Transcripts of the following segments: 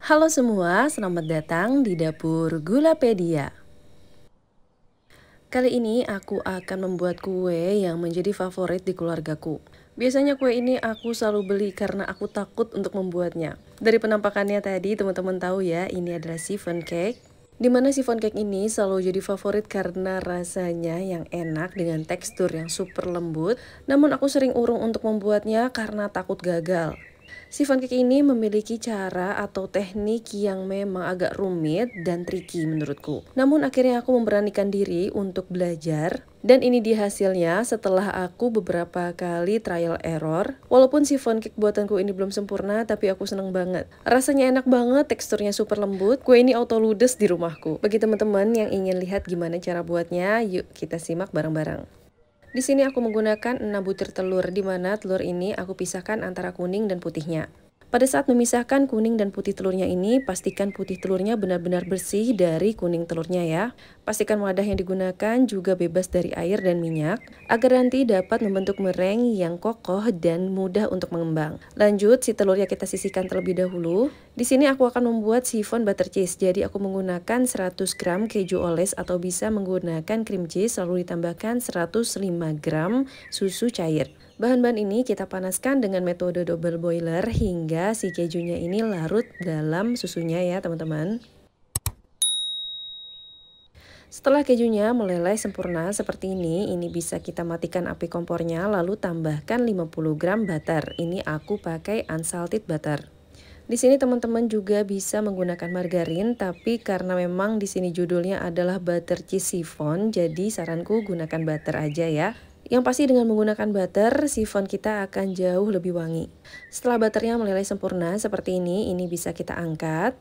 Halo semua, selamat datang di Dapur Gulapedia. Kali ini aku akan membuat kue yang menjadi favorit di keluargaku. Biasanya kue ini aku selalu beli karena aku takut untuk membuatnya. Dari penampakannya tadi teman-teman tahu ya, ini adalah siphon cake. Dimana siphon cake ini selalu jadi favorit karena rasanya yang enak dengan tekstur yang super lembut. Namun aku sering urung untuk membuatnya karena takut gagal. Siphon cake ini memiliki cara atau teknik yang memang agak rumit dan tricky menurutku. Namun akhirnya aku memberanikan diri untuk belajar. Dan ini dia hasilnya setelah aku beberapa kali trial error. Walaupun siphon cake buatanku ini belum sempurna, tapi aku seneng banget. Rasanya enak banget, teksturnya super lembut. Kue ini auto ludes di rumahku. Bagi teman-teman yang ingin lihat gimana cara buatnya, yuk kita simak bareng-bareng. Di sini aku menggunakan 6 butir telur, di mana telur ini aku pisahkan antara kuning dan putihnya. Pada saat memisahkan kuning dan putih telurnya ini, pastikan putih telurnya benar-benar bersih dari kuning telurnya ya. Pastikan wadah yang digunakan juga bebas dari air dan minyak, agar nanti dapat membentuk meringue yang kokoh dan mudah untuk mengembang. Lanjut, si telurnya kita sisihkan terlebih dahulu. Di sini aku akan membuat chiffon butter cheese, jadi aku menggunakan 100 gram keju oles atau bisa menggunakan cream cheese, lalu ditambahkan 105 gram susu cair. Bahan-bahan ini kita panaskan dengan metode double boiler hingga si kejunya ini larut dalam susunya ya teman-teman. Setelah kejunya meleleh sempurna seperti ini bisa kita matikan api kompornya lalu tambahkan 50 gram butter. Ini aku pakai unsalted butter. Di sini teman-teman juga bisa menggunakan margarin, tapi karena memang di sini judulnya adalah butter cheese chiffon, jadi saranku gunakan butter aja ya. Yang pasti dengan menggunakan butter, chiffon kita akan jauh lebih wangi. Setelah butternya meleleh sempurna seperti ini bisa kita angkat.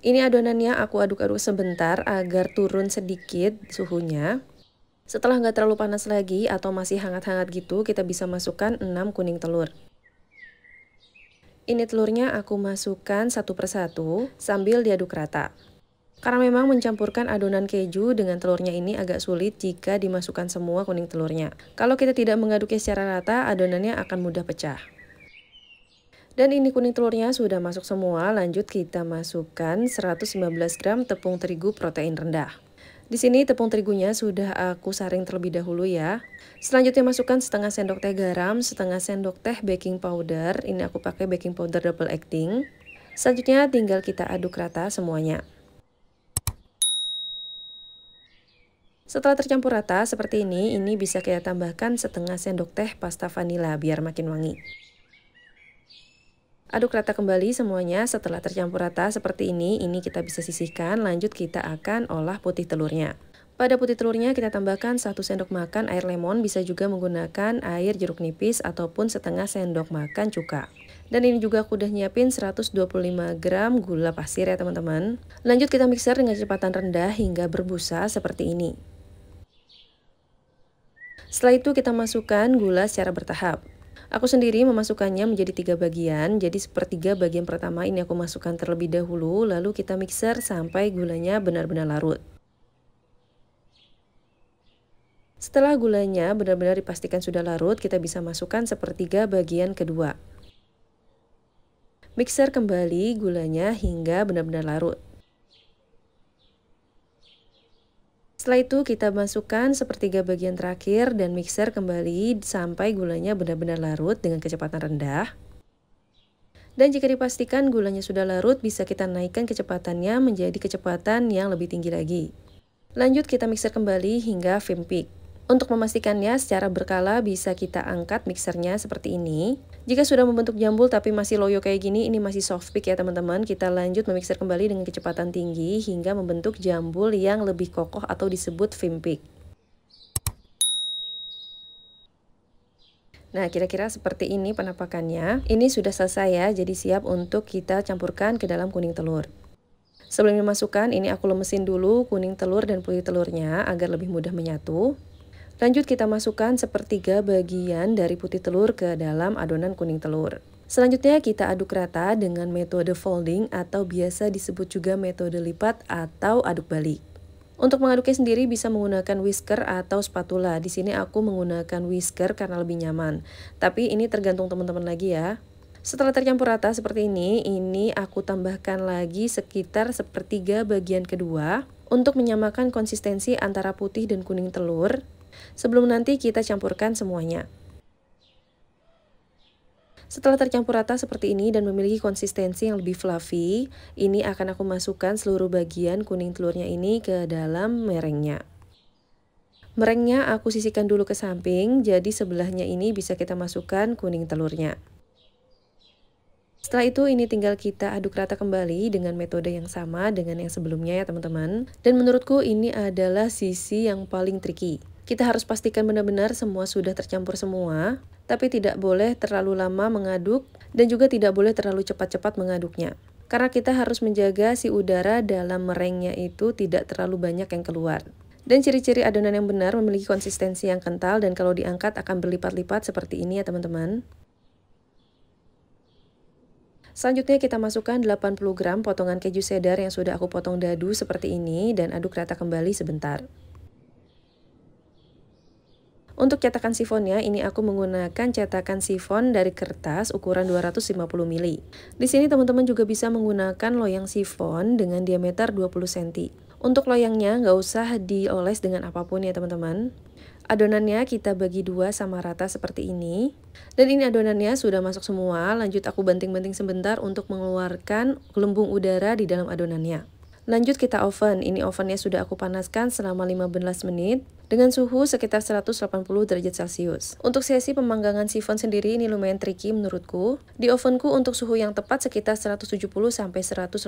Ini adonannya aku aduk-aduk sebentar agar turun sedikit suhunya. Setelah nggak terlalu panas lagi atau masih hangat-hangat gitu, kita bisa masukkan 6 kuning telur. Ini telurnya aku masukkan satu persatu sambil diaduk rata. Karena memang mencampurkan adonan keju dengan telurnya ini agak sulit jika dimasukkan semua kuning telurnya. Kalau kita tidak mengaduknya secara rata, adonannya akan mudah pecah. Dan ini kuning telurnya sudah masuk semua, lanjut kita masukkan 115 gram tepung terigu protein rendah. Di sini tepung terigunya sudah aku saring terlebih dahulu ya. Selanjutnya masukkan setengah sendok teh garam, setengah sendok teh baking powder. Ini aku pakai baking powder double acting. Selanjutnya tinggal kita aduk rata semuanya. Setelah tercampur rata seperti ini bisa kita tambahkan setengah sendok teh pasta vanila biar makin wangi. Aduk rata kembali semuanya. Setelah tercampur rata seperti ini kita bisa sisihkan. Lanjut kita akan olah putih telurnya. Pada putih telurnya kita tambahkan 1 sendok makan air lemon, bisa juga menggunakan air jeruk nipis ataupun setengah sendok makan cuka. Dan ini juga aku udah nyiapin 125 gram gula pasir ya teman-teman. Lanjut kita mixer dengan kecepatan rendah hingga berbusa seperti ini. Setelah itu kita masukkan gula secara bertahap. Aku sendiri memasukkannya menjadi 3 bagian, jadi sepertiga bagian pertama ini aku masukkan terlebih dahulu, lalu kita mixer sampai gulanya benar-benar larut. Setelah gulanya benar-benar dipastikan sudah larut, kita bisa masukkan sepertiga bagian kedua. Mixer kembali gulanya hingga benar-benar larut. Setelah itu kita masukkan sepertiga bagian terakhir dan mixer kembali sampai gulanya benar-benar larut dengan kecepatan rendah. Dan jika dipastikan gulanya sudah larut, bisa kita naikkan kecepatannya menjadi kecepatan yang lebih tinggi lagi. Lanjut kita mixer kembali hingga firm peak. Untuk memastikannya secara berkala bisa kita angkat mixernya seperti ini. Jika sudah membentuk jambul tapi masih loyo kayak gini, ini masih soft peak ya teman-teman. Kita lanjut memixer kembali dengan kecepatan tinggi hingga membentuk jambul yang lebih kokoh atau disebut firm peak. Nah, kira-kira seperti ini penampakannya. Ini sudah selesai ya, jadi siap untuk kita campurkan ke dalam kuning telur. Sebelum dimasukkan, ini aku lemesin dulu kuning telur dan putih telurnya agar lebih mudah menyatu. Lanjut kita masukkan sepertiga bagian dari putih telur ke dalam adonan kuning telur. Selanjutnya kita aduk rata dengan metode folding atau biasa disebut juga metode lipat atau aduk balik. Untuk mengaduknya sendiri bisa menggunakan whisker atau spatula. Di sini aku menggunakan whisker karena lebih nyaman. Tapi ini tergantung teman-teman lagi ya. Setelah tercampur rata seperti ini aku tambahkan lagi sekitar sepertiga bagian kedua untuk menyamakan konsistensi antara putih dan kuning telur. Sebelum nanti kita campurkan semuanya. Setelah tercampur rata seperti ini dan memiliki konsistensi yang lebih fluffy, ini akan aku masukkan seluruh bagian kuning telurnya ini ke dalam merengnya. Merengnya aku sisihkan dulu ke samping, jadi sebelahnya ini bisa kita masukkan kuning telurnya. Setelah itu ini tinggal kita aduk rata kembali dengan metode yang sama dengan yang sebelumnya ya teman-teman. Dan menurutku ini adalah sisi yang paling tricky. Kita harus pastikan benar-benar semua sudah tercampur semua, tapi tidak boleh terlalu lama mengaduk dan juga tidak boleh terlalu cepat-cepat mengaduknya. Karena kita harus menjaga si udara dalam merengnya itu tidak terlalu banyak yang keluar. Dan ciri-ciri adonan yang benar memiliki konsistensi yang kental dan kalau diangkat akan berlipat-lipat seperti ini ya teman-teman. Selanjutnya kita masukkan 80 gram potongan keju cheddar yang sudah aku potong dadu seperti ini dan aduk rata kembali sebentar. Untuk cetakan sifonnya, ini aku menggunakan cetakan sifon dari kertas ukuran 250 ml. Di sini teman-teman juga bisa menggunakan loyang sifon dengan diameter 20 cm. Untuk loyangnya nggak usah dioles dengan apapun ya teman-teman. Adonannya kita bagi dua sama rata seperti ini. Dan ini adonannya sudah masuk semua, lanjut aku banting-banting sebentar untuk mengeluarkan gelembung udara di dalam adonannya. Lanjut kita oven, ini ovennya sudah aku panaskan selama 15 menit dengan suhu sekitar 180 derajat Celcius. Untuk sesi pemanggangan sifon sendiri ini lumayan tricky menurutku. Di ovenku untuk suhu yang tepat sekitar 170 sampai 180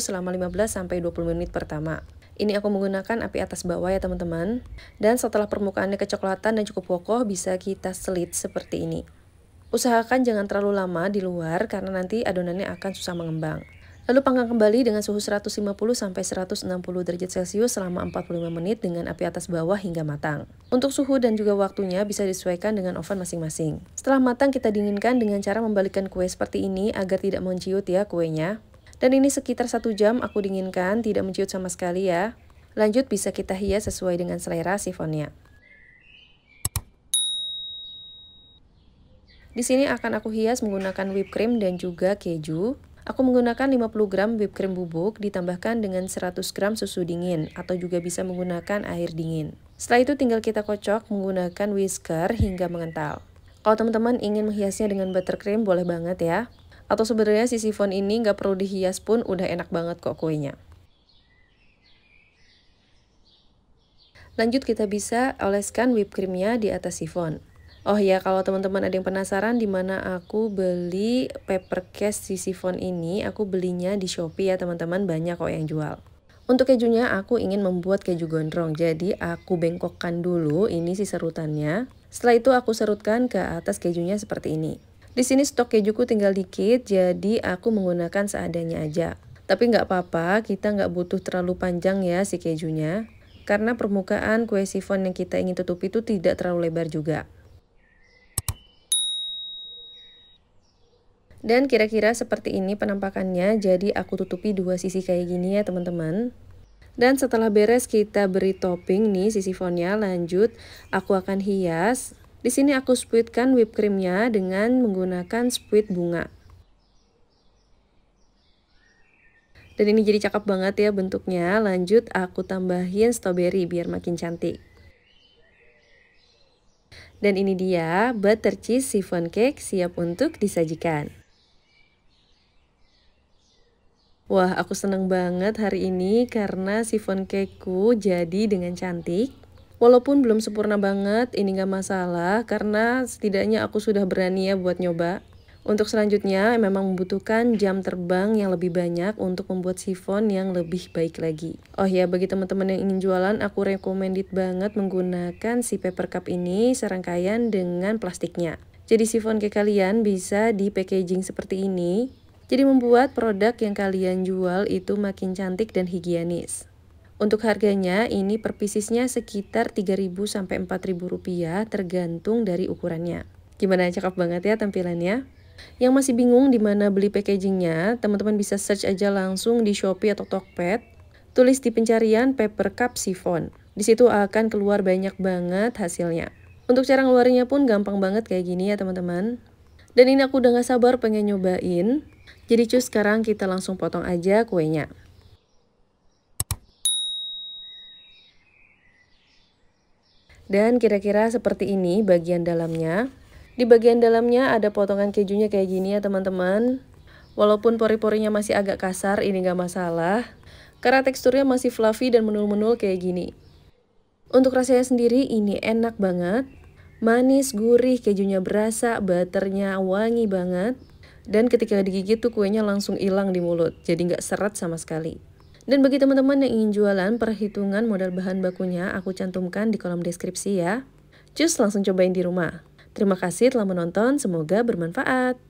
selama 15 sampai 20 menit pertama. Ini aku menggunakan api atas bawah ya teman-teman. Dan setelah permukaannya kecoklatan dan cukup kokoh bisa kita slit seperti ini. Usahakan jangan terlalu lama di luar karena nanti adonannya akan susah mengembang. Lalu panggang kembali dengan suhu 150 sampai 160 derajat Celcius selama 45 menit dengan api atas bawah hingga matang. Untuk suhu dan juga waktunya bisa disesuaikan dengan oven masing-masing. Setelah matang kita dinginkan dengan cara membalikkan kue seperti ini agar tidak menciut ya kuenya. Dan ini sekitar 1 jam aku dinginkan, tidak menciut sama sekali ya. Lanjut bisa kita hias sesuai dengan selera sifonnya. Di sini akan aku hias menggunakan whipped cream dan juga keju. Aku menggunakan 50 gram whipped cream bubuk ditambahkan dengan 100 gram susu dingin atau juga bisa menggunakan air dingin. Setelah itu tinggal kita kocok menggunakan whisker hingga mengental. Kalau teman-teman ingin menghiasnya dengan buttercream boleh banget ya. Atau sebenarnya si sifon ini nggak perlu dihias pun udah enak banget kok kuenya. Lanjut kita bisa oleskan whipped creamnya di atas sifon. Oh ya, kalau teman-teman ada yang penasaran di mana aku beli paper case si sifon ini, aku belinya di Shopee ya teman-teman, banyak kok yang jual. Untuk kejunya aku ingin membuat keju gondrong, jadi aku bengkokkan dulu ini si serutannya. Setelah itu aku serutkan ke atas kejunya seperti ini. Di sini stok kejuku tinggal dikit, jadi aku menggunakan seadanya aja. Tapi nggak apa-apa, kita nggak butuh terlalu panjang ya si kejunya. Karena permukaan kue sifon yang kita ingin tutupi itu tidak terlalu lebar juga. Dan kira-kira seperti ini penampakannya, jadi aku tutupi dua sisi kayak gini ya teman-teman. Dan setelah beres kita beri topping nih si sifonnya, lanjut aku akan hias. Di sini aku spuitkan whipped creamnya dengan menggunakan spuit bunga. Dan ini jadi cakep banget ya bentuknya, lanjut aku tambahin strawberry biar makin cantik. Dan ini dia butter cheese chiffon cake siap untuk disajikan. Wah, aku seneng banget hari ini karena chiffon cakeku jadi dengan cantik. Walaupun belum sempurna banget, ini gak masalah karena setidaknya aku sudah berani ya buat nyoba. Untuk selanjutnya memang membutuhkan jam terbang yang lebih banyak untuk membuat chiffon yang lebih baik lagi. Oh ya, bagi teman-teman yang ingin jualan, aku recommended banget menggunakan si paper cup ini serangkaian dengan plastiknya. Jadi chiffon cake kalian bisa di packaging seperti ini. Jadi membuat produk yang kalian jual itu makin cantik dan higienis. Untuk harganya ini per piecesnya sekitar 3.000 sampai 4.000 rupiah tergantung dari ukurannya. Gimana, cakep banget ya tampilannya? Yang masih bingung di mana beli packagingnya, teman-teman bisa search aja langsung di Shopee atau Tokped. Tulis di pencarian paper cup chiffon. Di situ akan keluar banyak banget hasilnya. Untuk cara ngeluarinnya pun gampang banget kayak gini ya teman-teman. Dan ini aku udah gak sabar pengen nyobain. Jadi cus, sekarang kita langsung potong aja kuenya. Dan kira-kira seperti ini bagian dalamnya. Di bagian dalamnya ada potongan kejunya kayak gini ya teman-teman. Walaupun pori-porinya masih agak kasar, ini gak masalah. Karena teksturnya masih fluffy dan menul-menul kayak gini. Untuk rasanya sendiri ini enak banget. Manis, gurih, kejunya berasa, butternya wangi banget. Dan ketika digigit tuh kuenya langsung hilang di mulut. Jadi gak seret sama sekali. Dan bagi teman-teman yang ingin jualan, perhitungan modal bahan bakunya aku cantumkan di kolom deskripsi ya. Cus, langsung cobain di rumah. Terima kasih telah menonton, semoga bermanfaat.